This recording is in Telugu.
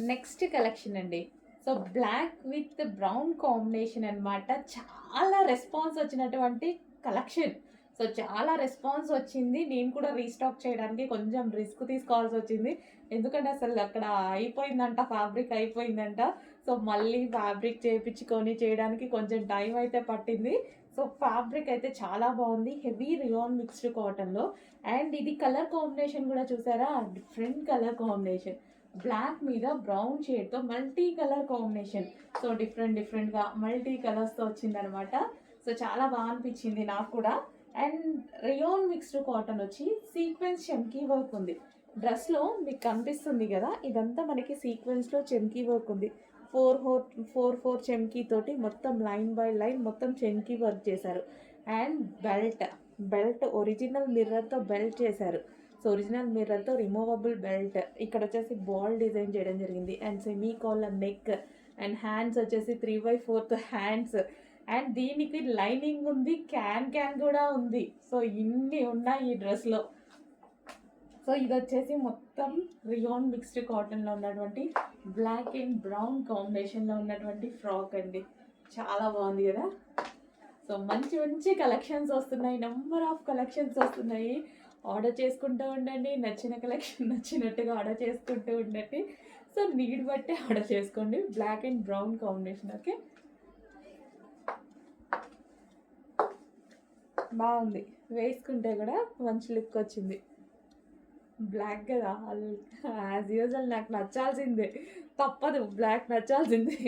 నెక్స్ట్ కలెక్షన్ అండి. So, black with brown combination అనమాట. చాలా రెస్పాన్స్ వచ్చినటువంటి కలెక్షన్. సో, చాలా రెస్పాన్స్ వచ్చింది. నేను కూడా రీస్టాక్ చేయడానికి కొంచెం రిస్క్ తీసుకోవాల్సొచ్చింది. ఎందుకంటే అసలు అక్కడ అయిపోయిందంట, ఫ్యాబ్రిక్ అయిపోయిందంట. సో, మళ్ళీ ఫ్యాబ్రిక్ చేపించుకొని చేయడానికి కొంచెం టైం అయితే పట్టింది. సో, ఫ్యాబ్రిక్ అయితే చాలా బావుంది. హెవీ రియాన్ మిక్స్డ్ కాటన్‌లో. అండ్ ఇది కలర్ కాంబినేషన్ కూడా చూసారా? Different colour combination. బ్లాక్ మీద బ్రౌన్ షేడ్‌తో మల్టీ కలర్ కాంబినేషన్. సో, డిఫరెంట్‌గా మల్టీ కలర్స్‌తో వచ్చిందనమాట. సో, చాలా అనిపించింది నాకు కూడా. అండ్ రియాన్ మిక్స్డ్ కాటన్ వచ్చి సీక్వెన్స్ చమ్కీ వర్క్ ఉంది. డ్రెస్‌లో మీకు కనిపిస్తుంది గదా! ఇదంతా మనకి సీక్వెన్స్‌లో చమ్కీ వర్క్ ఉంది. 4 చమ్కీ తోటి మొత్తం లైన్ బై లైన్ మొత్తం చమ్కీ వర్క్ చేశారు. అండ్ బెల్ట్ ఒరిజినల్ మిర్రర్‌తో బెల్ట్ చేశారు. సో, ఒరిజినల్ మిర్రర్‌తో రిమూవబుల్ బెల్ట్. ఇక్కడొచ్చేసి బాల్ డిజైన్ చేయడం జరిగింది. And semi collar neck and hands వచ్చేసి 3/4 హ్యాండ్స్. అండ్ దీనికి లైనింగ్ ఉంది. క్యాన్ కూడా ఉంది. సో, ఇన్ని ఉన్నాయి ఈ డ్రెస్‌లో. సో, ఇదొచ్చేసి మొత్తం రియాన్ మిక్స్డ్ కాటన్‌లో ఉన్నటువంటి బ్లాక్ అండ్ బ్రౌన్ కాంబినేషన్‌లో ఉన్నటువంటి ఫ్రాక్ అండి. చాలా బాగుంది కదా! సో, మంచి మంచి కలెక్షన్స్ వస్తున్నాయి. నంబర్ ఆఫ్ కలెక్షన్స్ వస్తున్నాయి. ఆర్డర్ చేసుకుంటూ ఉండండి. నచ్చిన కలెక్షన్ నచ్చినట్టుగా ఆర్డర్ చేసుకుంటూ ఉండండి. సో, నీడ్ బట్టే ఆర్డర్ చేసుకోండి. Black and brown combination. Okay, బాగుంది. వేసుకుంటే కూడా మంచి లుక్ వచ్చింది. బ్లాక్ కదా, యాజ్ యూజువల్ నాకు నచ్చాల్సిందే. తప్పదు, బ్లాక్ నచ్చాల్సిందే.